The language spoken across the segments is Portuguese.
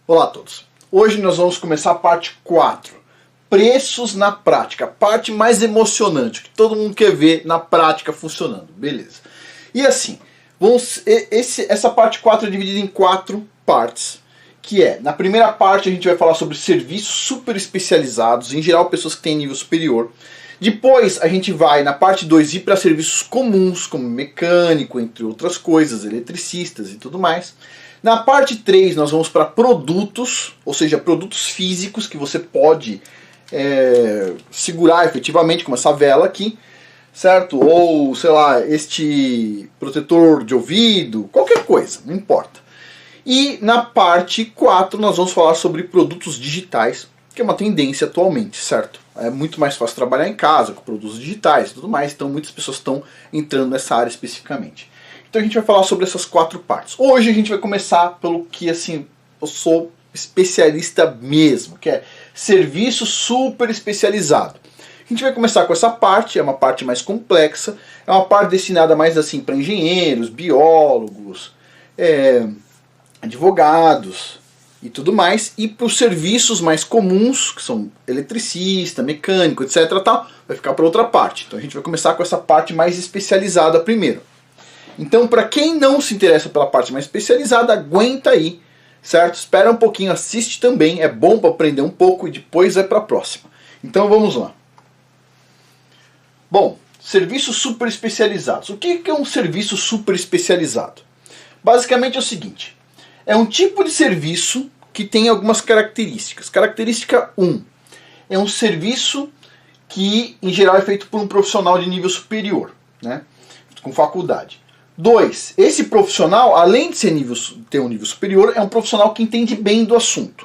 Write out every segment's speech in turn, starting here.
Olá a todos. Hoje nós vamos começar a parte 4. Preços na prática. A parte mais emocionante, que todo mundo quer ver na prática funcionando. Beleza. E assim, essa parte 4 é dividida em 4 partes. Que é, na primeira parte a gente vai falar sobre serviços super especializados, em geral pessoas que têm nível superior. Depois a gente vai, na parte 2, ir para serviços comuns, como mecânico, entre outras coisas, eletricistas e tudo mais. Na parte 3 nós vamos para produtos, ou seja, produtos físicos que você pode segurar efetivamente, como essa vela aqui, certo? Ou, sei lá, este protetor de ouvido, qualquer coisa, não importa. E na parte 4 nós vamos falar sobre produtos digitais, que é uma tendência atualmente, certo? É muito mais fácil trabalhar em casa com produtos digitais e tudo mais, então muitas pessoas estão entrando nessa área especificamente. Então a gente vai falar sobre essas 4 partes. Hoje a gente vai começar pelo que assim eu sou especialista mesmo, que é serviço super especializado. A gente vai começar com essa parte, é uma parte mais complexa, é uma parte destinada mais assim para engenheiros, biólogos, advogados e tudo mais, e para os serviços mais comuns, que são eletricista, mecânico, etc. tal, vai ficar para outra parte. Então a gente vai começar com essa parte mais especializada primeiro. Então, para quem não se interessa pela parte mais especializada, aguenta aí, certo? Espera um pouquinho, assiste também, é bom para aprender um pouco e depois vai para a próxima. Então vamos lá. Bom, serviços super especializados. O que é um serviço super especializado? Basicamente é o seguinte, é um tipo de serviço que tem algumas características. Característica 1, é um serviço que em geral é feito por um profissional de nível superior, né? Com faculdade. 2, esse profissional, além de ter um nível superior, é um profissional que entende bem do assunto.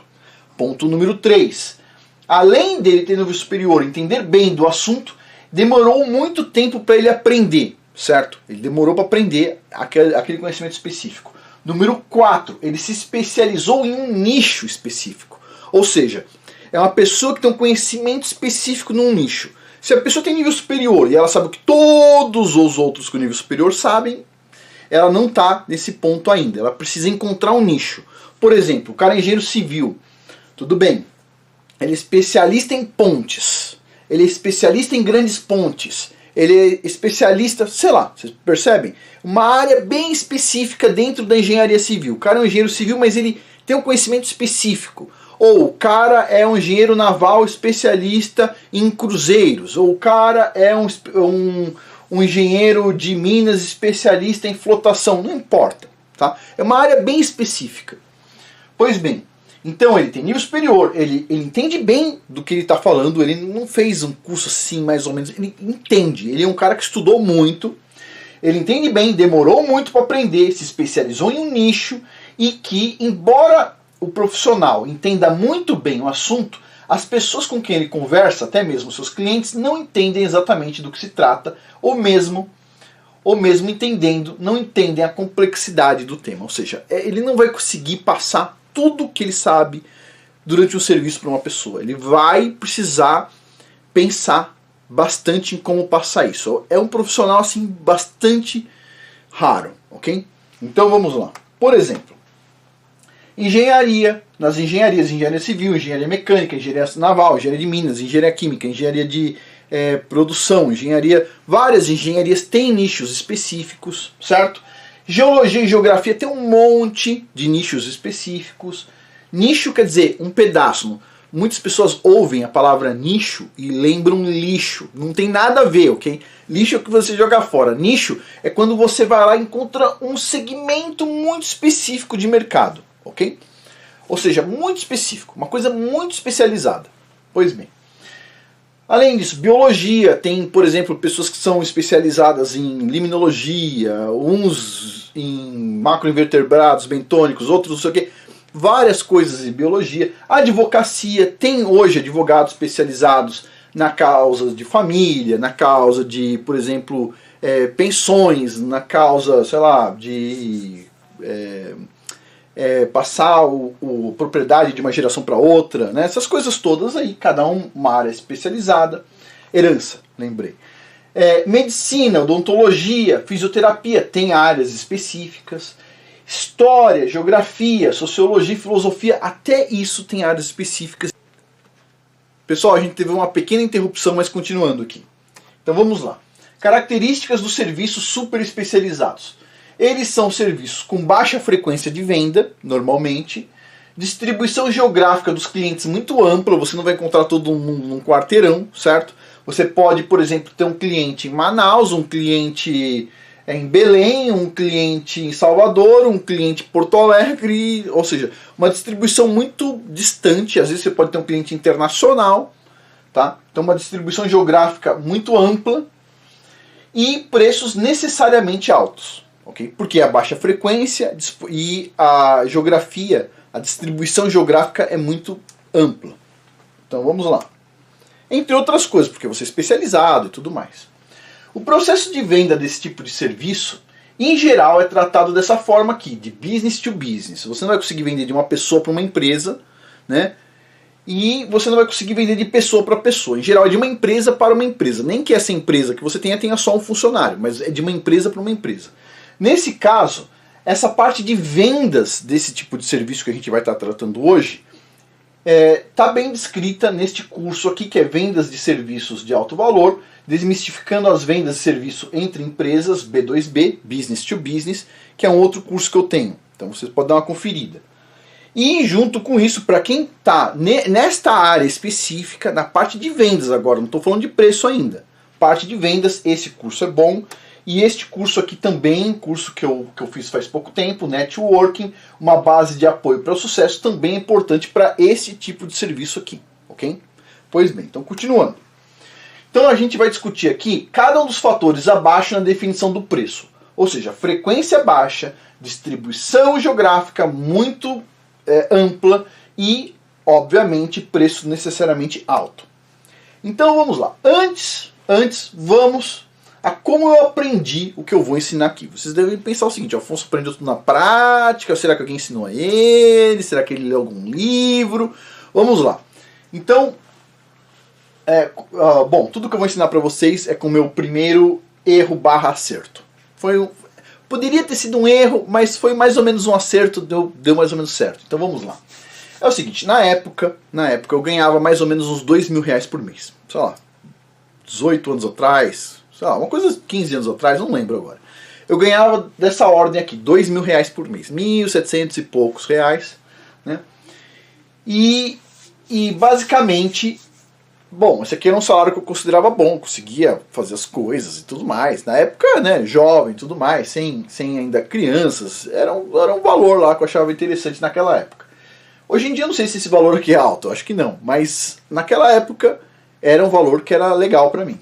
Ponto número 3, além dele ter nível superior, entender bem do assunto, demorou muito tempo para ele aprender, certo? Ele demorou para aprender aquele conhecimento específico. Número 4, ele se especializou em um nicho específico. Ou seja, é uma pessoa que tem um conhecimento específico num nicho. Se a pessoa tem nível superior e ela sabe o que todos os outros com nível superior sabem, ela não está nesse ponto ainda. Ela precisa encontrar um nicho. Por exemplo, o cara é engenheiro civil. Tudo bem. Ele é especialista em pontes. Ele é especialista em grandes pontes. Ele é especialista, sei lá, vocês percebem? Uma área bem específica dentro da engenharia civil. O cara é um engenheiro civil, mas ele tem um conhecimento específico. Ou o cara é um engenheiro naval especialista em cruzeiros. Ou o cara é um engenheiro de minas especialista em flotação. Não importa, tá? É uma área bem específica. Pois bem, então ele tem nível superior, ele entende bem do que ele está falando, ele não fez um curso assim mais ou menos, ele entende, ele é um cara que estudou muito, ele entende bem, demorou muito para aprender, se especializou em um nicho e que, embora o profissional entenda muito bem o assunto, as pessoas com quem ele conversa, até mesmo seus clientes, não entendem exatamente do que se trata, ou mesmo entendendo, não entendem a complexidade do tema, ou seja, ele não vai conseguir passar tudo que ele sabe durante um serviço para uma pessoa. Ele vai precisar pensar bastante em como passar isso. É um profissional assim bastante raro, ok? Então vamos lá. Por exemplo, engenharia, nas engenharias, engenharia civil, engenharia mecânica, engenharia naval, engenharia de minas, engenharia química, engenharia de produção, várias engenharias têm nichos específicos, certo? Geologia e geografia tem um monte de nichos específicos. Nicho quer dizer um pedaço. Muitas pessoas ouvem a palavra nicho e lembram lixo. Não tem nada a ver, ok? Lixo é o que você joga fora. Nicho é quando você vai lá e encontra um segmento muito específico de mercado, ok? Ou seja, muito específico, uma coisa muito especializada. Pois bem. Além disso, biologia, tem, por exemplo, pessoas que são especializadas em limnologia, uns em macroinvertebrados bentônicos, outros não sei o quê, várias coisas em biologia. A advocacia, tem hoje advogados especializados na causa de família, na causa de, por exemplo, pensões, na causa, sei lá, de passar a propriedade de uma geração para outra, né? Essas coisas todas aí, cada uma área especializada. Herança, lembrei. Medicina, odontologia, fisioterapia, tem áreas específicas. História, geografia, sociologia, filosofia, até isso tem áreas específicas. Pessoal, a gente teve uma pequena interrupção, mas continuando aqui. Então vamos lá. Características dos serviços super especializados. Eles são serviços com baixa frequência de venda, normalmente. Distribuição geográfica dos clientes muito ampla, você não vai encontrar todo mundo num quarteirão, certo? Você pode, por exemplo, ter um cliente em Manaus, um cliente em Belém, um cliente em Salvador, um cliente em Porto Alegre, ou seja, uma distribuição muito distante. Às vezes você pode ter um cliente internacional, tá? Então uma distribuição geográfica muito ampla e preços necessariamente altos, ok? Porque a baixa frequência e a geografia, a distribuição geográfica é muito ampla. Então vamos lá. Entre outras coisas, porque você é especializado e tudo mais. O processo de venda desse tipo de serviço, em geral, é tratado dessa forma aqui, de business to business. Você não vai conseguir vender de uma pessoa para uma empresa, né? E você não vai conseguir vender de pessoa para pessoa. Em geral, é de uma empresa para uma empresa. Nem que essa empresa que você tenha só um funcionário, mas é de uma empresa para uma empresa. Nesse caso, essa parte de vendas desse tipo de serviço que a gente vai estar tratando hoje, está bem descrita neste curso aqui, que é Vendas de Serviços de Alto Valor, desmistificando as vendas de serviço entre empresas, B2B, Business to Business, que é um outro curso que eu tenho. Então vocês podem dar uma conferida. E junto com isso, para quem está nesta área específica, na parte de vendas agora, não estou falando de preço ainda, parte de vendas, esse curso é bom. E este curso aqui também, curso que eu fiz faz pouco tempo, Networking, uma base de apoio para o sucesso, também é importante para esse tipo de serviço aqui, ok? Pois bem, então continuando. Então a gente vai discutir aqui cada um dos fatores abaixo na definição do preço. Ou seja, frequência baixa, distribuição geográfica muito ampla e, obviamente, preço necessariamente alto. Então vamos lá. Antes vamos a como eu aprendi o que eu vou ensinar aqui. Vocês devem pensar o seguinte: Afonso aprendeu tudo na prática? Será que alguém ensinou a ele? Será que ele leu algum livro? Vamos lá. Então, bom, tudo que eu vou ensinar para vocês é com o meu primeiro erro / acerto. Poderia ter sido um erro, mas foi mais ou menos um acerto, deu mais ou menos certo. Então vamos lá. É o seguinte, na época eu ganhava mais ou menos uns R$2.000 por mês. Sei lá, 18 anos atrás, sei lá, uma coisa 15 anos atrás, não lembro agora. Eu ganhava dessa ordem aqui, R$2.000 por mês, 1.700 e poucos reais, né? E basicamente, bom, esse aqui era um salário que eu considerava bom, conseguia fazer as coisas e tudo mais. Na época, né, jovem e tudo mais, sem ainda crianças, era um valor lá que eu achava interessante naquela época. Hoje em dia eu não sei se esse valor aqui é alto, eu acho que não, mas naquela época era um valor que era legal para mim.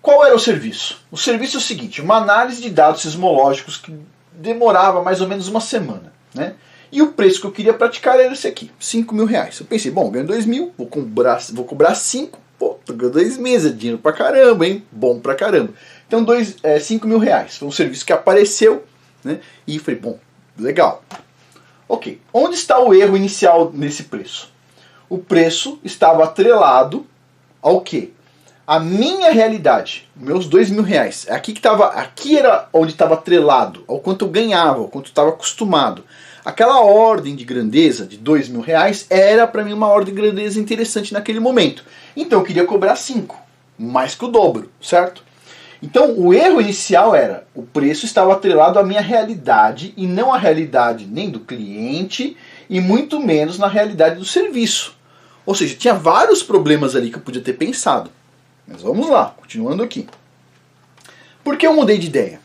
Qual era o serviço? O serviço é o seguinte: uma análise de dados sismológicos que demorava mais ou menos uma semana, né? E o preço que eu queria praticar era esse aqui, R$5.000. Eu pensei, bom, ganho 2.000, vou cobrar 5, pô, tô ganhando 2 meses, é dinheiro pra caramba, hein? Bom pra caramba. Então R$5.000, foi um serviço que apareceu, né? E falei, bom, legal. Ok, onde está o erro inicial nesse preço? O preço estava atrelado ao quê? A minha realidade, meus R$2.000. Aqui era onde estava atrelado, ao quanto eu ganhava, ao quanto eu estava acostumado. Aquela ordem de grandeza de R$2.000 era para mim uma ordem de grandeza interessante naquele momento. Então eu queria cobrar 5, mais que o dobro, certo? Então o erro inicial era, o preço estava atrelado à minha realidade e não à realidade nem do cliente e muito menos na realidade do serviço. Ou seja, tinha vários problemas ali que eu podia ter pensado. Mas vamos lá, continuando aqui. Por que eu mudei de ideia?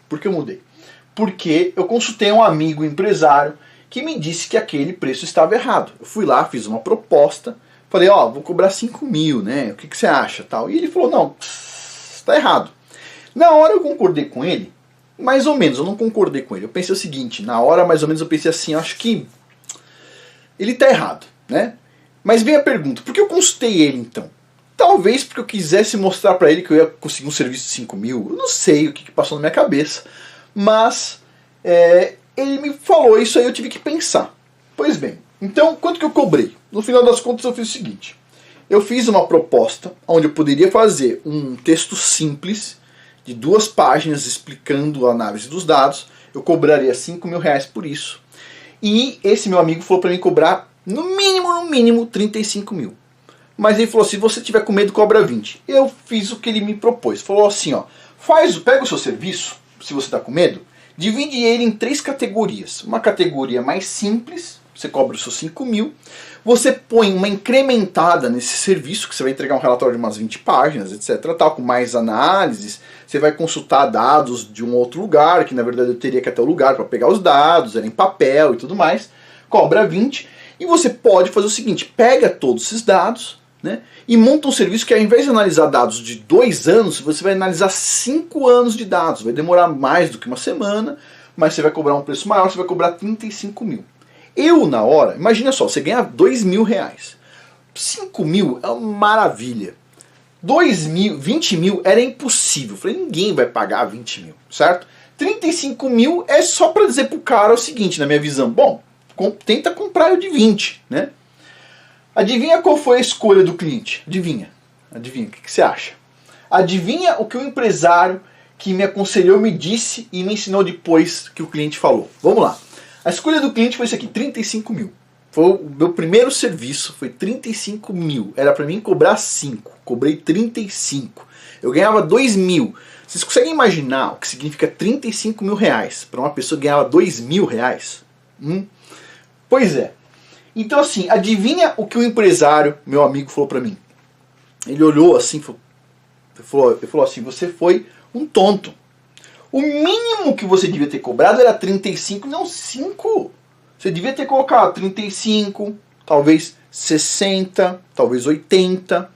Porque eu consultei um amigo empresário que me disse que aquele preço estava errado. Eu fui lá, fiz uma proposta, falei, vou cobrar 5.000, né? O que você acha? Tal. E ele falou, não, está errado. Na hora eu concordei com ele, mais ou menos, eu não concordei com ele. Eu pensei o seguinte, na hora mais ou menos eu pensei assim, eu acho que ele está errado, né? Mas vem a pergunta, por que eu consultei ele então? Talvez porque eu quisesse mostrar para ele que eu ia conseguir um serviço de 5.000. Eu não sei o que passou na minha cabeça. Mas ele me falou isso aí, eu tive que pensar. Pois bem, então quanto que eu cobrei? No final das contas eu fiz o seguinte. Eu fiz uma proposta onde eu poderia fazer um texto simples de 2 páginas explicando a análise dos dados. eu cobraria 5 mil reais por isso. E esse meu amigo falou para mim cobrar no mínimo 35 mil. Mas ele falou, se você tiver com medo, cobra 20. Eu fiz o que ele me propôs. Falou assim, ó, pega o seu serviço, se você está com medo, divide ele em 3 categorias. Uma categoria mais simples, você cobra os seus 5 mil. Você põe uma incrementada nesse serviço, que você vai entregar um relatório de umas 20 páginas, etc. Tal, com mais análises. Você vai consultar dados de um outro lugar, que na verdade eu teria que ir até o lugar para pegar os dados, era em papel e tudo mais. Cobra 20. E você pode fazer o seguinte, pega todos esses dados, né, e monta um serviço que ao invés de analisar dados de 2 anos, você vai analisar 5 anos de dados. Vai demorar mais do que uma semana, mas você vai cobrar um preço maior, você vai cobrar 35 mil. Eu, na hora, imagina só, você ganha 2 mil reais. 5 mil é uma maravilha. 2 mil, 20 mil era impossível. Eu falei, ninguém vai pagar 20 mil, certo? 35 mil é só para dizer pro cara o seguinte, na minha visão. Bom, tenta comprar o de 20, né? Adivinha qual foi a escolha do cliente? Adivinha, o que você acha? Adivinha o que o empresário que me aconselhou me disse e me ensinou depois que o cliente falou. Vamos lá. A escolha do cliente foi isso aqui, 35 mil. Foi o meu primeiro serviço, foi 35 mil. Era para mim cobrar 5, cobrei 35. Eu ganhava 2 mil. Vocês conseguem imaginar o que significa 35 mil reais para uma pessoa que ganhava 2 mil reais? Pois é. Então assim, adivinha o que o empresário, meu amigo, falou para mim? Ele olhou assim, ele falou assim, você foi um tonto. O mínimo que você devia ter cobrado era 35, não 5. Você devia ter colocado 35, talvez 60, talvez 80.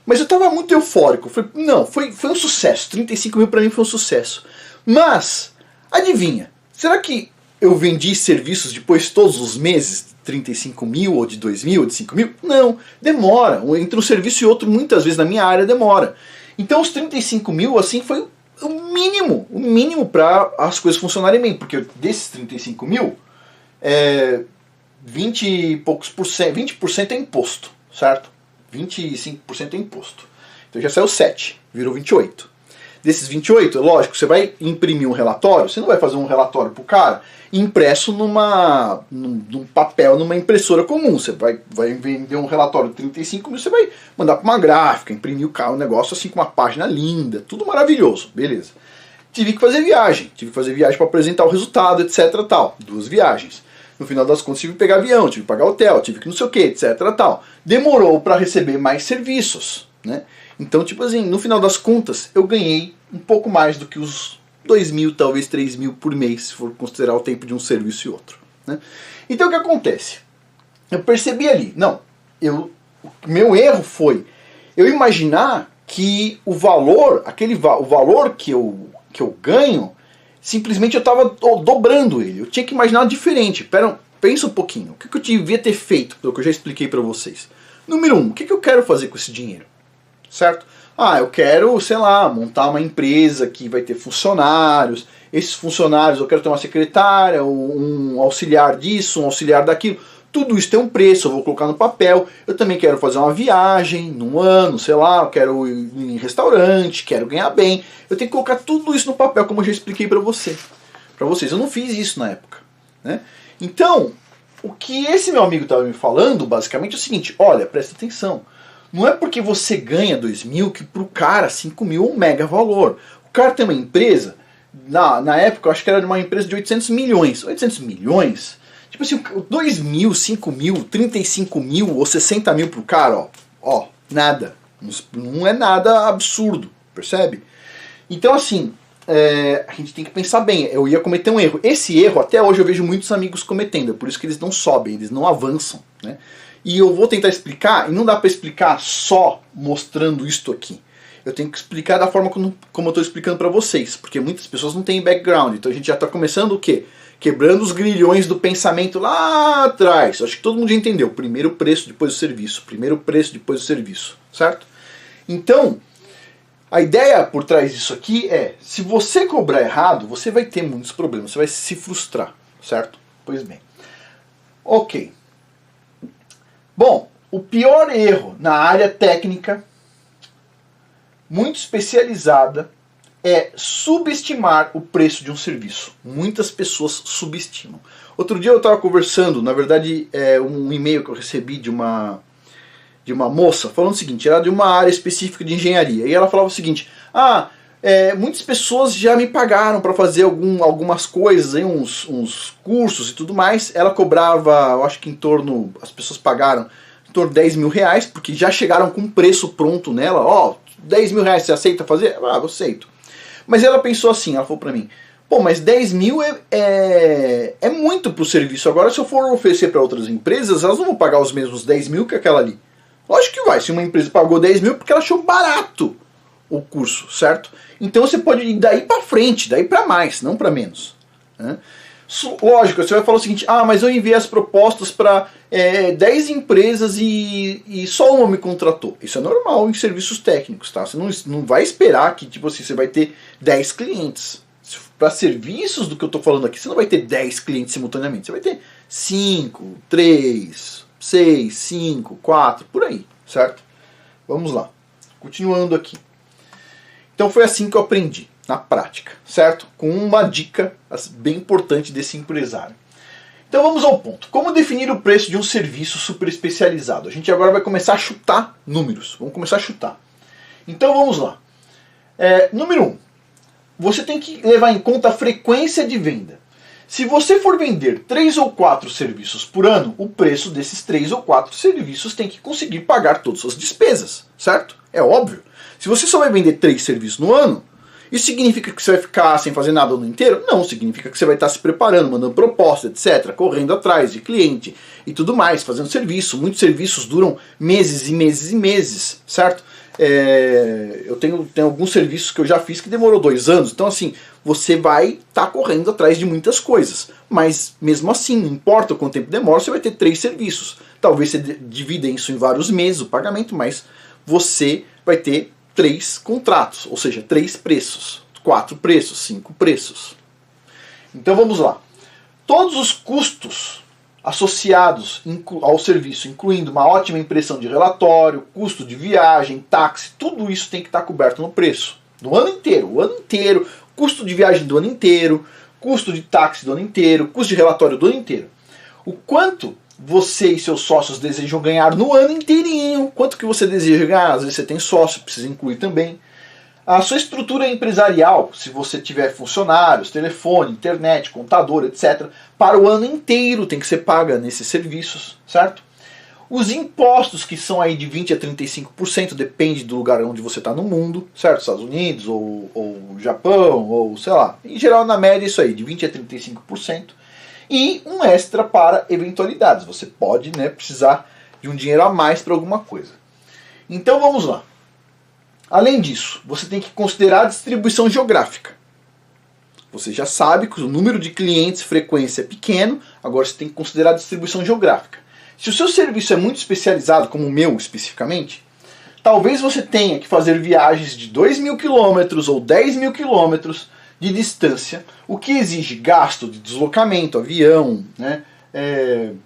Mas eu estava muito eufórico. Falei, não, foi um sucesso. 35 mil para mim foi um sucesso. Mas, adivinha, será que eu vendi serviços depois todos os meses? 35 mil, ou de 2 mil, ou de 5 mil? Não, demora. Entre um serviço e outro, muitas vezes na minha área, demora. Então os 35 mil, assim, foi o mínimo para as coisas funcionarem bem, porque desses 35 mil, 20 e poucos por cento, 20% é imposto, certo? 25% é imposto. Então já saiu 7, virou 28. Desses 28, lógico, você vai imprimir um relatório, você não vai fazer um relatório pro cara impresso num papel, numa impressora comum. Você vai vender um relatório de 35 mil, você vai mandar para uma gráfica, imprimir o negócio assim com uma página linda, tudo maravilhoso, beleza. Tive que fazer viagem para apresentar o resultado, etc. tal. 2 viagens. No final das contas tive que pegar avião, tive que pagar hotel, tive que não sei o que, etc. tal. Demorou para receber mais serviços, né? Então, tipo assim, no final das contas, eu ganhei um pouco mais do que os 2 mil, talvez 3 mil por mês, se for considerar o tempo de um serviço e outro, né? Então o que acontece? Eu percebi ali, o meu erro foi eu imaginar que o valor, o valor que eu ganho, simplesmente eu estava dobrando ele. Eu tinha que imaginar diferente. Pensa um pouquinho. O que eu devia ter feito, pelo que eu já expliquei para vocês? Número 1, o que eu quero fazer com esse dinheiro? Certo? Eu quero, sei lá, montar uma empresa que vai ter funcionários. Esses funcionários, eu quero ter uma secretária, um auxiliar disso, um auxiliar daquilo. Tudo isso tem um preço, eu vou colocar no papel. Eu também quero fazer uma viagem num ano, sei lá, eu quero ir em restaurante, quero ganhar bem. Eu tenho que colocar tudo isso no papel, como eu já expliquei para vocês. Eu não fiz isso na época, né? Então, o que esse meu amigo estava me falando, basicamente, é o seguinte: olha, presta atenção. Não é porque você ganha 2 mil que pro cara 5 mil é um mega valor. O cara tem uma empresa, na época eu acho que era uma empresa de 800 milhões. 800 milhões? Tipo assim, 2 mil, 5 mil, 35 mil ou 60 mil pro cara, ó, nada. Não é nada absurdo, percebe? Então assim, a gente tem que pensar bem. Eu ia cometer um erro. Esse erro até hoje eu vejo muitos amigos cometendo, é por isso que eles não sobem, eles não avançam, né? E eu vou tentar explicar, e não dá para explicar só mostrando isto aqui. Eu tenho que explicar da forma como eu estou explicando para vocês, porque muitas pessoas não têm background. Então a gente já está começando o quê? Quebrando os grilhões do pensamento lá atrás. Acho que todo mundo já entendeu. Primeiro preço, depois o serviço. Primeiro preço, depois o serviço. Certo? Então, a ideia por trás disso aqui é, se você cobrar errado, você vai ter muitos problemas. Você vai se frustrar. Certo? Pois bem. Ok. Bom, o pior erro na área técnica, muito especializada, é subestimar o preço de um serviço. Muitas pessoas subestimam. Outro dia eu estava conversando, na verdade um e-mail que eu recebi de uma moça falando o seguinte, era de uma área específica de engenharia, e ela falava o seguinte, muitas pessoas já me pagaram para fazer algumas coisas, aí, uns cursos e tudo mais. Ela cobrava, eu acho que as pessoas pagaram em torno de 10 mil reais, porque já chegaram com um preço pronto nela. 10 mil reais você aceita fazer? Eu aceito. Mas ela pensou assim, ela falou pra mim, pô, mas 10 mil é muito pro serviço. Agora, se eu for oferecer para outras empresas, elas não vão pagar os mesmos 10 mil que aquela ali. Lógico que vai, se uma empresa pagou 10 mil porque ela achou barato o curso, certo? Então você pode ir daí para frente, daí para mais, não para menos. Né? Lógico, você vai falar o seguinte, mas eu enviei as propostas para 10 empresas e só uma me contratou. Isso é normal em serviços técnicos, tá? Você não vai esperar que tipo assim, você vai ter 10 clientes. Para serviços do que eu estou falando aqui, você não vai ter 10 clientes simultaneamente. Você vai ter 5, 3, 6, 5, 4, por aí, certo? Vamos lá. Continuando aqui. Então foi assim que eu aprendi, na prática, certo? Com uma dica bem importante desse empresário. Então vamos ao ponto. Como definir o preço de um serviço super especializado? A gente agora vai começar a chutar números. Vamos começar a chutar. Então vamos lá. Número 1. Você tem que levar em conta a frequência de venda. Se você for vender 3 ou 4 serviços por ano, o preço desses 3 ou 4 serviços tem que conseguir pagar todas as suas despesas, certo? É óbvio. Se você só vai vender 3 serviços no ano, isso significa que você vai ficar sem fazer nada o ano inteiro? Não, significa que você vai estar se preparando, mandando proposta, etc., correndo atrás de cliente e tudo mais, fazendo serviço. Muitos serviços duram meses e meses e meses, certo? Eu tenho alguns serviços que eu já fiz que demorou 2 anos, então assim, você vai estar correndo atrás de muitas coisas, mas mesmo assim, não importa quanto tempo demora, você vai ter 3 serviços. Talvez você divida isso em vários meses, o pagamento, mas você vai ter 3 contratos, ou seja, 3 preços, 4 preços, 5 preços. Então vamos lá. Todos os custos associados ao serviço, incluindo uma ótima impressão de relatório, custo de viagem, táxi, tudo isso tem que estar coberto no preço. Do ano inteiro, custo de viagem do ano inteiro, custo de táxi do ano inteiro, custo de relatório do ano inteiro. O quanto você e seus sócios desejam ganhar no ano inteirinho, quanto que você deseja ganhar, às vezes você tem sócio, precisa incluir também. A sua estrutura empresarial, se você tiver funcionários, telefone, internet, contador, etc., para o ano inteiro tem que ser paga nesses serviços, certo? Os impostos, que são aí de 20% a 35%, depende do lugar onde você está no mundo, certo? Estados Unidos, ou Japão, ou sei lá. Em geral, na média, isso aí, de 20% a 35%. E um extra para eventualidades. Você pode, precisar de um dinheiro a mais para alguma coisa. Então vamos lá. Além disso, você tem que considerar a distribuição geográfica. Você já sabe que o número de clientes, frequência é pequeno, agora você tem que considerar a distribuição geográfica. Se o seu serviço é muito especializado, como o meu especificamente, talvez você tenha que fazer viagens de 2.000 quilômetros ou 10.000 quilômetros de distância, o que exige gasto de deslocamento, avião,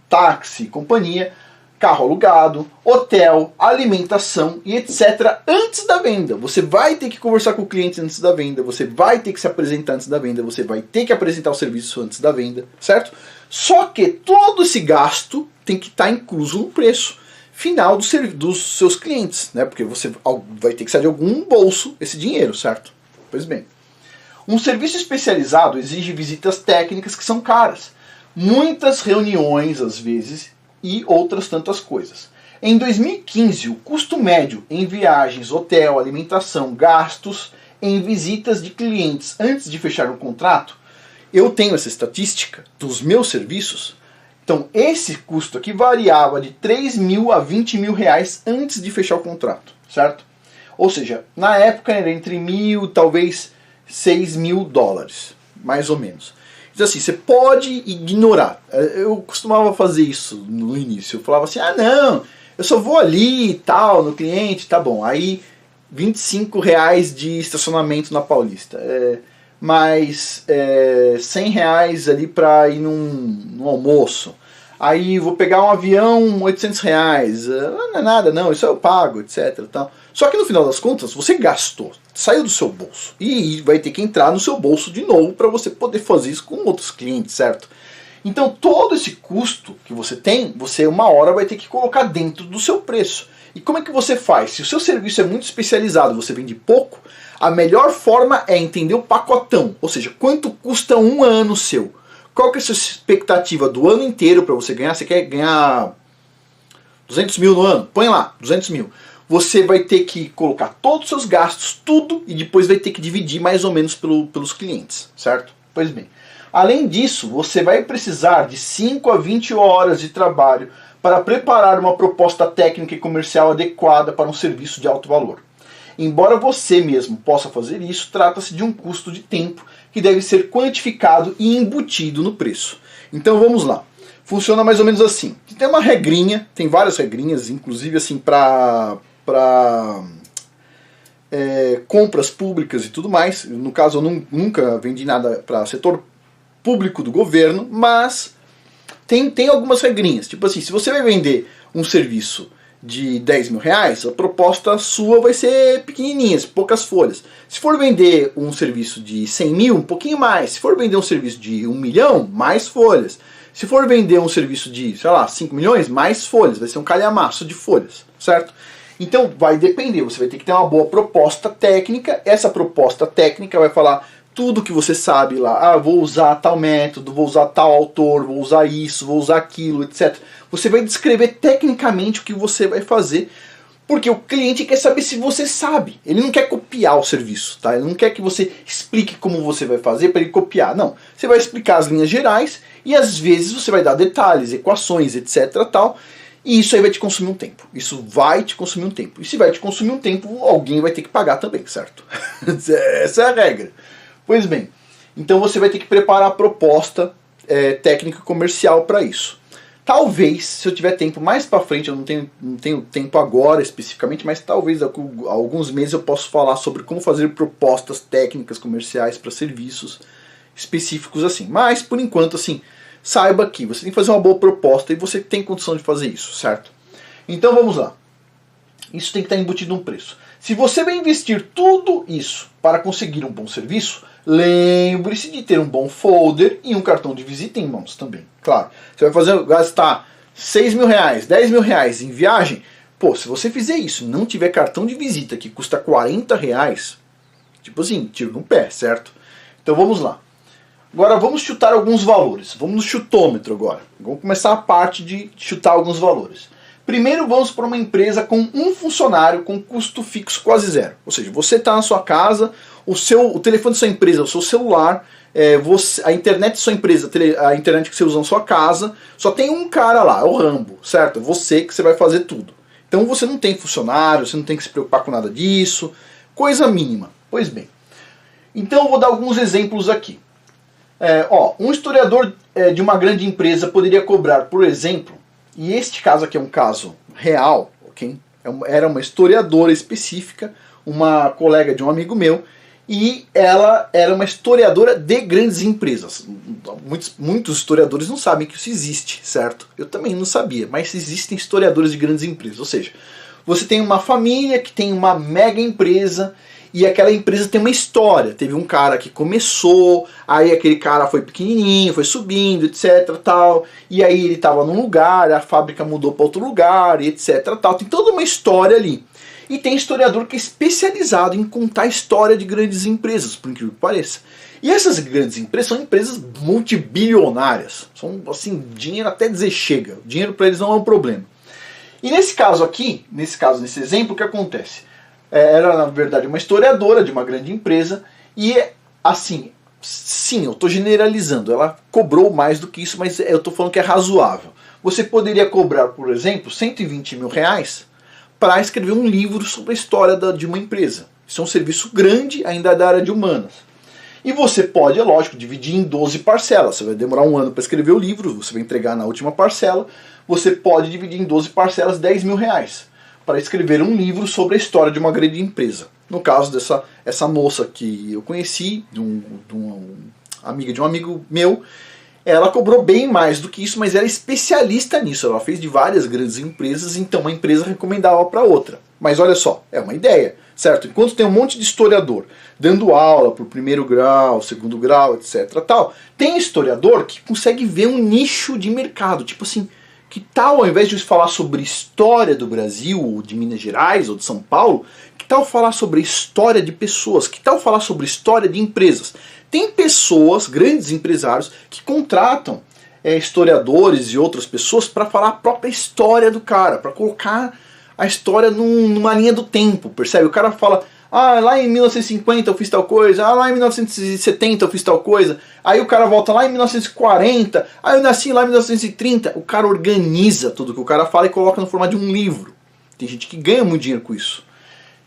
táxi, companhia, carro alugado, hotel, alimentação e etc. antes da venda. Você vai ter que conversar com o cliente antes da venda, você vai ter que se apresentar antes da venda, você vai ter que apresentar o serviço antes da venda, certo? Só que todo esse gasto tem que estar incluso no preço final dos seus clientes, porque você vai ter que sair de algum bolso esse dinheiro, certo? Pois bem. Um serviço especializado exige visitas técnicas que são caras, muitas reuniões às vezes e outras tantas coisas. Em 2015, o custo médio em viagens, hotel, alimentação, gastos em visitas de clientes antes de fechar um contrato, eu tenho essa estatística dos meus serviços, então esse custo aqui variava de 3 mil a 20 mil reais antes de fechar o contrato, certo? Ou seja, na época era entre 1.000, talvez 6 mil dólares, mais ou menos. Então assim, você pode ignorar. Eu costumava fazer isso no início. Eu falava assim, não, eu só vou ali e tal, no cliente, tá bom. Aí, 25 reais de estacionamento na Paulista. Mais 100 reais ali para ir num almoço. Aí vou pegar um avião, 800 reais. Não é nada, não, isso eu pago, etc. Tal. Só que no final das contas, você gastou, saiu do seu bolso e vai ter que entrar no seu bolso de novo para você poder fazer isso com outros clientes, certo? Então todo esse custo que você tem, você uma hora vai ter que colocar dentro do seu preço. E como é que você faz? Se o seu serviço é muito especializado, você vende pouco, a melhor forma é entender o pacotão, ou seja, quanto custa um ano seu. Qual que é a sua expectativa do ano inteiro para você ganhar? Você quer ganhar 200 mil no ano? Põe lá, 200 mil. Você vai ter que colocar todos os seus gastos, tudo, e depois vai ter que dividir mais ou menos pelos clientes, certo? Pois bem, além disso, você vai precisar de 5 a 20 horas de trabalho para preparar uma proposta técnica e comercial adequada para um serviço de alto valor. Embora você mesmo possa fazer isso, trata-se de um custo de tempo que deve ser quantificado e embutido no preço. Então vamos lá. Funciona mais ou menos assim. Tem uma regrinha, tem várias regrinhas, inclusive assim para compras públicas e tudo mais. No caso, eu nunca vendi nada para setor público do governo, mas tem algumas regrinhas. Tipo assim, se você vai vender um serviço de 10 mil reais, a proposta sua vai ser pequenininha, poucas folhas. Se for vender um serviço de 100 mil, um pouquinho mais. Se for vender um serviço de 1 milhão, mais folhas. Se for vender um serviço de, sei lá, 5 milhões, mais folhas. Vai ser um calhamaço de folhas, certo? Então vai depender, você vai ter que ter uma boa proposta técnica. Essa proposta técnica vai falar tudo que você sabe lá. Ah, vou usar tal método, vou usar tal autor, vou usar isso, vou usar aquilo, etc. Você vai descrever tecnicamente o que você vai fazer, porque o cliente quer saber se você sabe. Ele não quer copiar o serviço, tá? Ele não quer que você explique como você vai fazer para ele copiar. Não, você vai explicar as linhas gerais e às vezes você vai dar detalhes, equações, etc. tal. E isso aí vai te consumir um tempo. Isso vai te consumir um tempo. E se vai te consumir um tempo, alguém vai ter que pagar também, certo? Essa é a regra. Pois bem, então você vai ter que preparar a proposta técnica e comercial para isso. Talvez, se eu tiver tempo mais para frente, eu não tenho tempo agora especificamente, mas talvez há alguns meses eu possa falar sobre como fazer propostas técnicas comerciais para serviços específicos assim. Mas, por enquanto, assim, saiba que você tem que fazer uma boa proposta e você tem condição de fazer isso, certo? Então vamos lá. Isso tem que estar embutido num preço. Se você vai investir tudo isso para conseguir um bom serviço, lembre-se de ter um bom folder e um cartão de visita em mãos também. Claro, você vai gastar 6 mil reais, 10 mil reais em viagem. Pô, se você fizer isso e não tiver cartão de visita que custa 40 reais, tipo assim, tiro no pé, certo? Então vamos lá. Agora vamos chutar alguns valores. Vamos no chutômetro agora. Vamos começar a parte de chutar alguns valores. Primeiro vamos para uma empresa com um funcionário com custo fixo quase zero. Ou seja, você está na sua casa, o telefone da sua empresa, o seu celular, a internet da sua empresa, a internet que você usa na sua casa, só tem um cara lá, é o Rambo, certo? É você que você vai fazer tudo. Então você não tem funcionário, você não tem que se preocupar com nada disso, coisa mínima. Pois bem, então eu vou dar alguns exemplos aqui. Um historiador de uma grande empresa poderia cobrar, por exemplo, e este caso aqui é um caso real, ok? Era uma historiadora específica, uma colega de um amigo meu, e ela era uma historiadora de grandes empresas. Muitos historiadores não sabem que isso existe, certo? Eu também não sabia, mas existem historiadores de grandes empresas. Ou seja, você tem uma família que tem uma mega empresa e aquela empresa tem uma história. Teve um cara que começou, aí aquele cara foi pequenininho, foi subindo, etc. tal. E aí ele estava num lugar, a fábrica mudou para outro lugar, etc. tal. Tem toda uma história ali. E tem historiador que é especializado em contar a história de grandes empresas, por incrível que pareça. E essas grandes empresas são empresas multibilionárias. São assim, dinheiro até dizer chega. O dinheiro para eles não é um problema. E nesse caso aqui, nesse exemplo, o que acontece? Era, na verdade, uma historiadora de uma grande empresa e, assim, sim, eu estou generalizando, ela cobrou mais do que isso, mas eu estou falando que é razoável. Você poderia cobrar, por exemplo, 120 mil reais para escrever um livro sobre a história de uma empresa. Isso é um serviço grande, ainda da área de humanas. E você pode, é lógico, dividir em 12 parcelas. Você vai demorar um ano para escrever o livro, você vai entregar na última parcela. Você pode dividir em 12 parcelas 10 mil reais para escrever um livro sobre a história de uma grande empresa. No caso essa moça que eu conheci, de uma amiga de um amigo meu, Ela cobrou bem mais do que isso, mas era especialista nisso. Ela fez de várias grandes empresas, então uma empresa recomendava para outra. Mas olha só, é uma ideia, certo? Enquanto tem um monte de historiador dando aula para o primeiro grau, segundo grau, etc. tal, tem historiador que consegue ver um nicho de mercado. Tipo assim, que tal, ao invés de falar sobre história do Brasil, ou de Minas Gerais, ou de São Paulo, que tal falar sobre história de pessoas? Que tal falar sobre história de empresas? Tem pessoas, grandes empresários, que contratam historiadores e outras pessoas para falar a própria história do cara, para colocar a história numa linha do tempo, percebe? O cara fala, ah, lá em 1950 eu fiz tal coisa, ah, lá em 1970 eu fiz tal coisa, aí o cara volta lá em 1940, aí eu nasci lá em 1930, o cara organiza tudo que o cara fala e coloca no formato de um livro. Tem gente que ganha muito dinheiro com isso.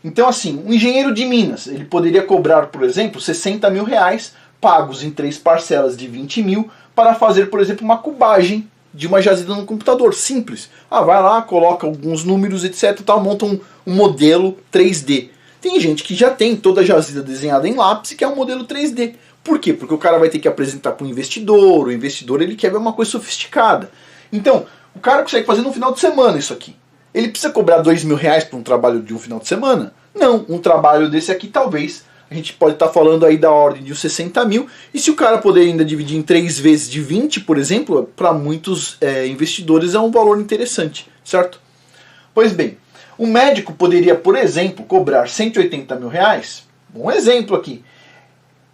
Então assim, um engenheiro de Minas, ele poderia cobrar, por exemplo, 60 mil reais, pagos em 3 parcelas de 20 mil, para fazer, por exemplo, uma cubagem de uma jazida no computador, simples. Ah, vai lá, coloca alguns números, etc, tal, monta um modelo 3D. Tem gente que já tem toda a jazida desenhada em lápis, que é um modelo 3D. Por quê? Porque o cara vai ter que apresentar para o investidor ele quer ver uma coisa sofisticada. Então, o cara consegue fazer no final de semana isso aqui. Ele precisa cobrar 2 mil reais por um trabalho de um final de semana? Não, um trabalho desse aqui talvez, a gente pode estar falando aí da ordem de uns 60 mil, e se o cara puder ainda dividir em 3 vezes de 20, por exemplo, para muitos investidores é um valor interessante, certo? Pois bem, o médico poderia, por exemplo, cobrar 180 mil reais, um exemplo aqui,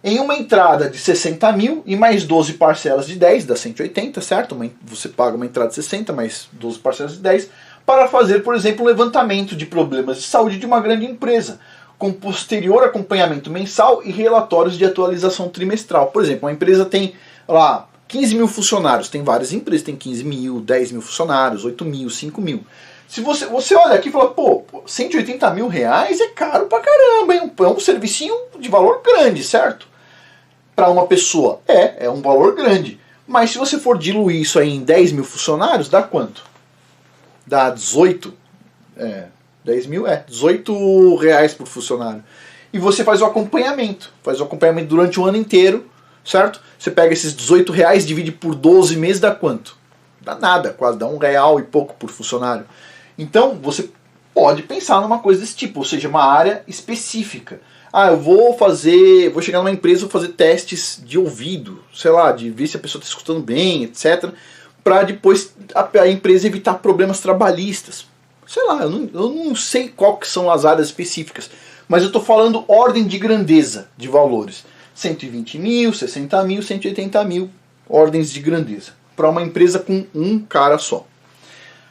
em uma entrada de 60 mil e mais 12 parcelas de 10, dá 180, certo? Você paga uma entrada de 60 mais 12 parcelas de 10, para fazer, por exemplo, um levantamento de problemas de saúde de uma grande empresa, com posterior acompanhamento mensal e relatórios de atualização trimestral. Por exemplo, uma empresa tem lá 15 mil funcionários, tem várias empresas, tem 15 mil, 10 mil funcionários, 8 mil, 5 mil. Se você olha aqui e fala, pô, 180 mil reais é caro pra caramba, hein? É um servicinho de valor grande, certo? Para uma pessoa, é um valor grande. Mas se você for diluir isso aí em 10 mil funcionários, dá quanto? Dá 18, 10 mil, 18 reais por funcionário. E você faz o acompanhamento durante o ano inteiro, certo? Você pega esses 18 reais, divide por 12 meses, dá quanto? Dá nada, quase dá R$1 e pouco por funcionário. Então você pode pensar numa coisa desse tipo, ou seja, uma área específica. Ah, eu vou chegar numa empresa, vou fazer testes de ouvido, sei lá, de ver se a pessoa está escutando bem, etc., para depois a empresa evitar problemas trabalhistas. Sei lá, eu não sei qual que são as áreas específicas, mas eu estou falando ordem de grandeza de valores. 120 mil, 60 mil, 180 mil, ordens de grandeza, para uma empresa com um cara só.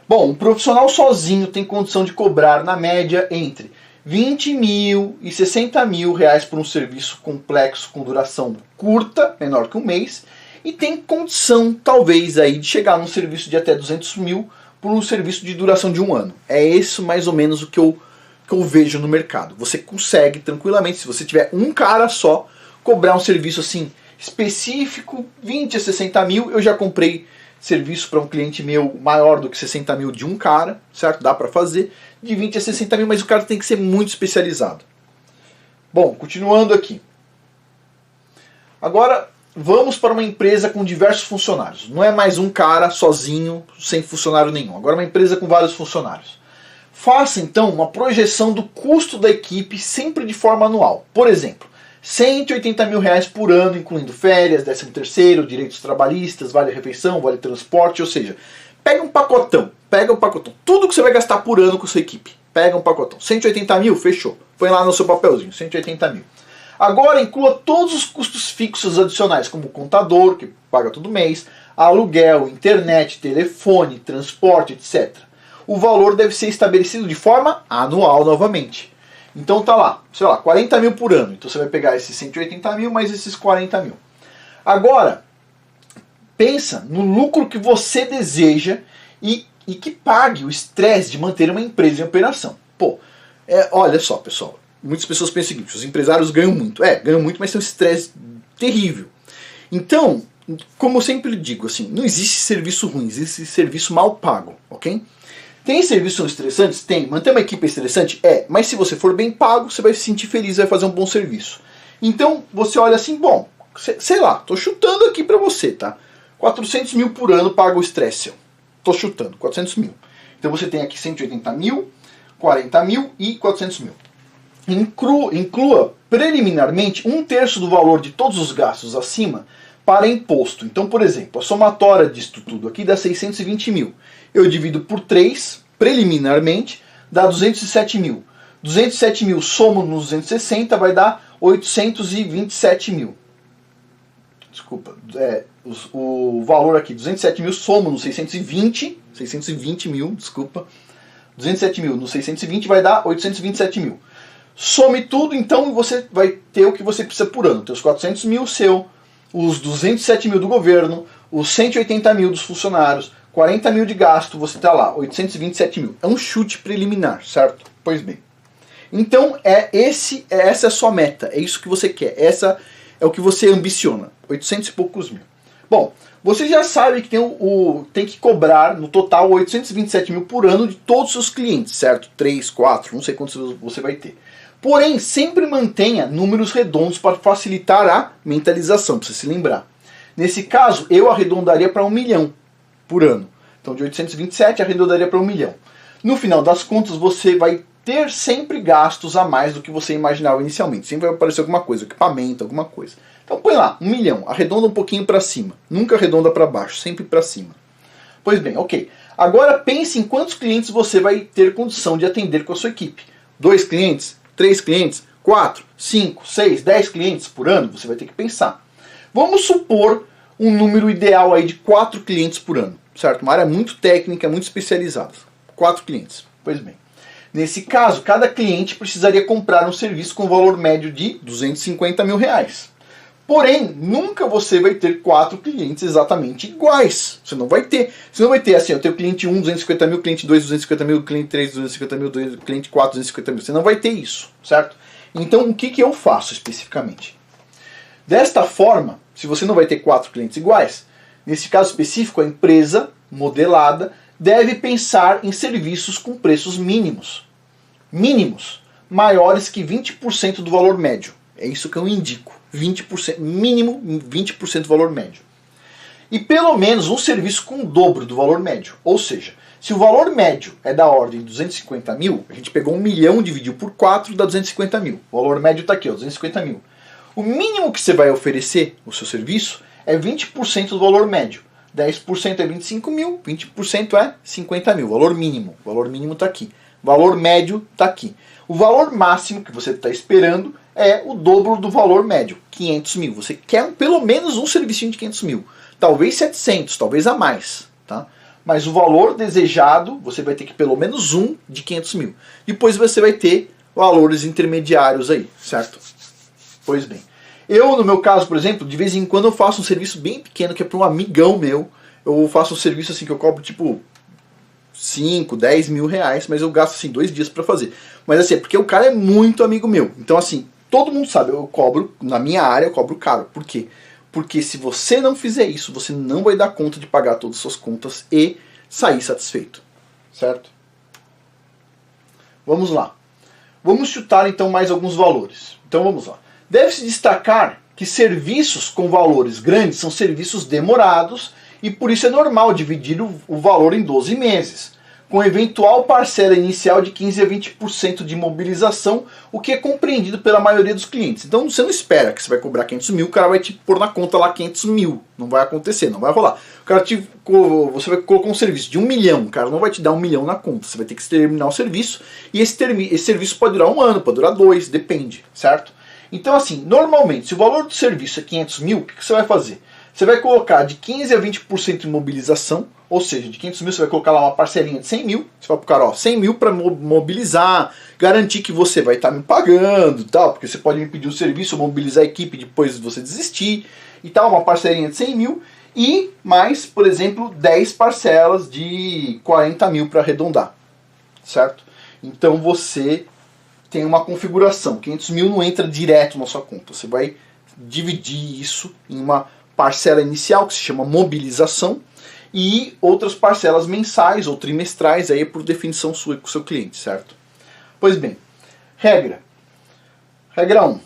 Bom, um profissional sozinho tem condição de cobrar, na média, entre 20 mil e 60 mil reais por um serviço complexo com duração curta, menor que um mês, e tem condição, talvez, aí, de chegar num serviço de até 200 mil por um serviço de duração de um ano. É isso mais ou menos o que eu vejo no mercado. Você consegue tranquilamente, se você tiver um cara só, cobrar um serviço assim específico, 20 a 60 mil. Eu já comprei serviço para um cliente meu maior do que 60 mil de um cara, certo? Dá para fazer de 20 a 60 mil, mas o cara tem que ser muito especializado. Bom, continuando aqui. Agora vamos para uma empresa com diversos funcionários. Não é mais um cara sozinho, sem funcionário nenhum. Agora uma empresa com vários funcionários. Faça então uma projeção do custo da equipe sempre de forma anual. Por exemplo, 180 mil reais por ano, incluindo férias, 13º, direitos trabalhistas, vale-refeição, vale-transporte, ou seja, pega um pacotão, tudo que você vai gastar por ano com sua equipe, pega um pacotão, 180 mil, fechou, põe lá no seu papelzinho, 180 mil. Agora inclua todos os custos fixos adicionais, como o contador, que paga todo mês, aluguel, internet, telefone, transporte, etc. O valor deve ser estabelecido de forma anual novamente. Então tá lá, sei lá, 40 mil por ano. Então você vai pegar esses 180 mil mais esses 40 mil. Agora, pensa no lucro que você deseja e que pague o estresse de manter uma empresa em operação. Pô, olha só, pessoal. Muitas pessoas pensam o seguinte, os empresários ganham muito. Ganham muito, mas tem um estresse terrível. Então, como eu sempre digo, assim, não existe serviço ruim, existe serviço mal pago, ok? Tem serviços estressantes? Tem. Manter uma equipe estressante? Mas se você for bem pago, você vai se sentir feliz, vai fazer um bom serviço. Então, você olha assim, bom, sei lá, tô chutando aqui pra você, tá? 400 mil por ano paga o Stressel. Estou chutando, 400 mil. Então você tem aqui 180 mil, 40 mil e 400 mil. Inclua preliminarmente 1/3 do valor de todos os gastos acima para imposto. Então, por exemplo, a somatória disso tudo aqui dá 620 mil. Eu divido por 3, preliminarmente, dá 207 mil. 207 mil somo nos 260 vai dar 827 mil. Desculpa, o valor aqui, 207 mil somo nos 620 mil, desculpa. 207 mil nos 620 vai dar 827 mil. Some tudo, então você vai ter o que você precisa por ano. Tem os 400 mil seu, os 207 mil do governo, os 180 mil dos funcionários, 40 mil de gasto, você está lá, 827 mil. É um chute preliminar, certo? Pois bem. Então, essa é a sua meta, é isso que você quer, essa é o que você ambiciona, 800 e poucos mil. Bom, você já sabe que tem que cobrar no total 827 mil por ano de todos os seus clientes, certo? 3, 4, não sei quantos você vai ter. Porém, sempre mantenha números redondos para facilitar a mentalização, para você se lembrar. Nesse caso, eu arredondaria para 1 milhão por ano. Então, de 827, arredondaria para 1 milhão. No final das contas, você vai ter sempre gastos a mais do que você imaginava inicialmente. Sempre vai aparecer alguma coisa, equipamento, alguma coisa. Então, põe lá, 1 milhão, arredonda um pouquinho para cima. Nunca arredonda para baixo, sempre para cima. Pois bem, ok. Agora pense em quantos clientes você vai ter condição de atender com a sua equipe. 2 clientes? 3 clientes, 4, 5, 6, 10 clientes por ano, você vai ter que pensar. Vamos supor um número ideal aí de 4 clientes por ano, certo? Uma área muito técnica, muito especializada. 4 clientes, pois bem. Nesse caso, cada cliente precisaria comprar um serviço com valor médio de 250 mil reais. Porém, nunca você vai ter 4 clientes exatamente iguais. Você não vai ter. Você não vai ter assim, eu tenho cliente 1, 250 mil, cliente 2, 250 mil, cliente 3, 250 mil, cliente 4, 250 mil. Você não vai ter isso, certo? Então, o que eu faço especificamente? Desta forma, se você não vai ter 4 clientes iguais, nesse caso específico, a empresa modelada deve pensar em serviços com preços mínimos. Mínimos, maiores que 20% do valor médio. É isso que eu indico. 20%, mínimo 20% do valor médio. E pelo menos um serviço com o dobro do valor médio. Ou seja, se o valor médio é da ordem de 250 mil, a gente pegou 1 milhão, dividiu por 4, dá 250 mil. O valor médio está aqui, ó, 250 mil. O mínimo que você vai oferecer no seu serviço é 20% do valor médio. 10% é 25 mil, 20% é 50 mil. Valor mínimo. O valor mínimo está aqui. Valor médio está aqui. O valor máximo que você está esperando é o dobro do valor médio, 500 mil. Você quer pelo menos um serviço de 500 mil. Talvez 700, talvez a mais. Tá? Mas o valor desejado, você vai ter que pelo menos um de 500 mil. Depois você vai ter valores intermediários aí, certo? Pois bem. Eu, no meu caso, por exemplo, de vez em quando eu faço um serviço bem pequeno, que é para um amigão meu. Eu faço um serviço assim que eu cobro tipo 5, 10 mil reais, mas eu gasto assim 2 dias para fazer. Mas assim, é porque o cara é muito amigo meu. Então assim, todo mundo sabe, eu cobro, na minha área eu cobro caro. Por quê? Porque se você não fizer isso, você não vai dar conta de pagar todas as suas contas e sair satisfeito. Certo? Vamos lá. Vamos chutar então mais alguns valores. Então vamos lá. Deve-se destacar que serviços com valores grandes são serviços demorados e por isso é normal dividir o valor em 12 meses, com eventual parcela inicial de 15 a 20% de mobilização, o que é compreendido pela maioria dos clientes. Então você não espera que você vai cobrar 500 mil, o cara vai te pôr na conta lá 500 mil. Não vai acontecer, não vai rolar. Você vai colocar um serviço de 1 milhão, o cara não vai te dar 1 milhão na conta. Você vai ter que terminar o serviço e esse serviço pode durar 1 ano, pode durar 2, depende, certo? Então assim, normalmente, se o valor do serviço é 500 mil, o que você vai fazer? Você vai colocar de 15 a 20% de mobilização, ou seja, de 500 mil você vai colocar lá uma parcelinha de 100 mil, você vai pro cara, ó, 100 mil para mobilizar, garantir que você vai estar me pagando e tal, porque você pode me pedir um serviço, mobilizar a equipe depois você desistir e tal, uma parcelinha de 100 mil e mais, por exemplo, 10 parcelas de 40 mil para arredondar, certo? Então você tem uma configuração, 500 mil não entra direto na sua conta, você vai dividir isso em uma parcela inicial, que se chama mobilização, e outras parcelas mensais ou trimestrais, aí por definição sua com o seu cliente, certo? Pois bem, regra 1.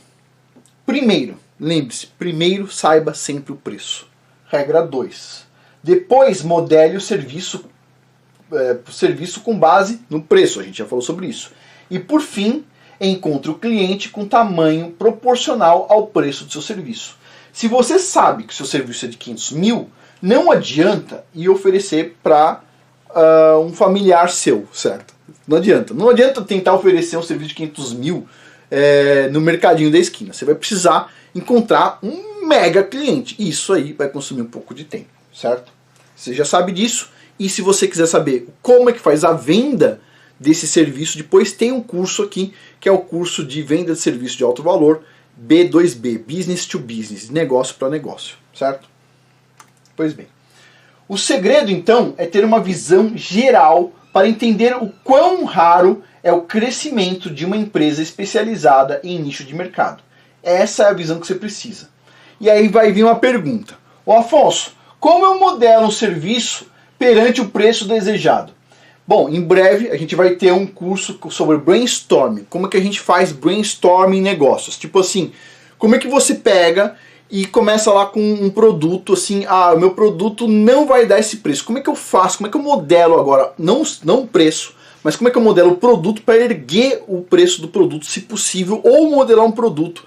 Primeiro, lembre-se, primeiro saiba sempre o preço. Regra 2. Depois modele o serviço com base no preço, a gente já falou sobre isso. E por fim, encontre o cliente com tamanho proporcional ao preço do seu serviço. Se você sabe que o seu serviço é de 500 mil, não adianta ir oferecer para um familiar seu, certo? Não adianta. Não adianta tentar oferecer um serviço de 500 mil no mercadinho da esquina. Você vai precisar encontrar um mega cliente. Isso aí vai consumir um pouco de tempo, certo? Você já sabe disso. E se você quiser saber como é que faz a venda desse serviço, depois tem um curso aqui, que é o curso de venda de serviço de alto valor, B2B, Business to Business, negócio para negócio, certo? Pois bem. O segredo, então, é ter uma visão geral para entender o quão raro é o crescimento de uma empresa especializada em nicho de mercado. Essa é a visão que você precisa. E aí vai vir uma pergunta. Ô Afonso, como eu modelo um serviço perante o preço desejado? Bom, em breve a gente vai ter um curso sobre brainstorming. Como é que a gente faz brainstorming em negócios? Tipo assim, como é que você pega e começa lá com um produto assim, o meu produto não vai dar esse preço. Como é que eu faço? Como é que eu modelo agora? Não o preço, mas como é que eu modelo o produto para erguer o preço do produto, se possível, ou modelar um produto.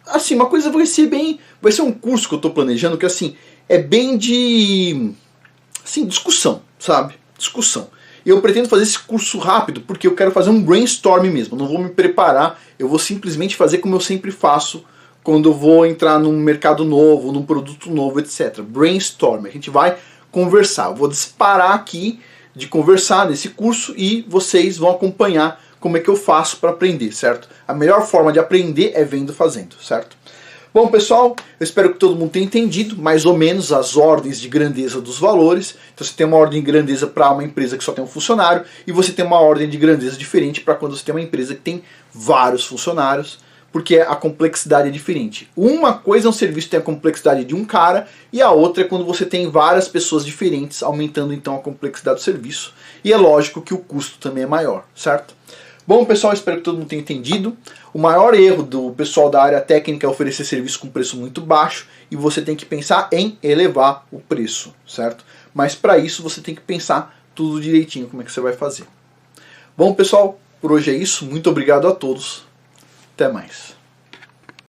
Assim, uma coisa vai ser um curso que eu estou planejando que assim, é bem de discussão, sabe? Discussão. E eu pretendo fazer esse curso rápido porque eu quero fazer um brainstorming mesmo. Não vou me preparar, eu vou simplesmente fazer como eu sempre faço quando eu vou entrar num mercado novo, num produto novo, etc. Brainstorm. A gente vai conversar. Eu vou disparar aqui de conversar nesse curso e vocês vão acompanhar como é que eu faço para aprender, certo? A melhor forma de aprender é vendo fazendo, certo? Bom, pessoal, eu espero que todo mundo tenha entendido mais ou menos as ordens de grandeza dos valores. Então você tem uma ordem de grandeza para uma empresa que só tem um funcionário e você tem uma ordem de grandeza diferente para quando você tem uma empresa que tem vários funcionários, porque a complexidade é diferente. Uma coisa é um serviço que tem a complexidade de um cara e a outra é quando você tem várias pessoas diferentes, aumentando então a complexidade do serviço. E é lógico que o custo também é maior, certo? Bom, pessoal, espero que todo mundo tenha entendido. O maior erro do pessoal da área técnica é oferecer serviço com preço muito baixo e você tem que pensar em elevar o preço, certo? Mas para isso você tem que pensar tudo direitinho como é que você vai fazer. Bom, pessoal, por hoje é isso. Muito obrigado a todos. Até mais.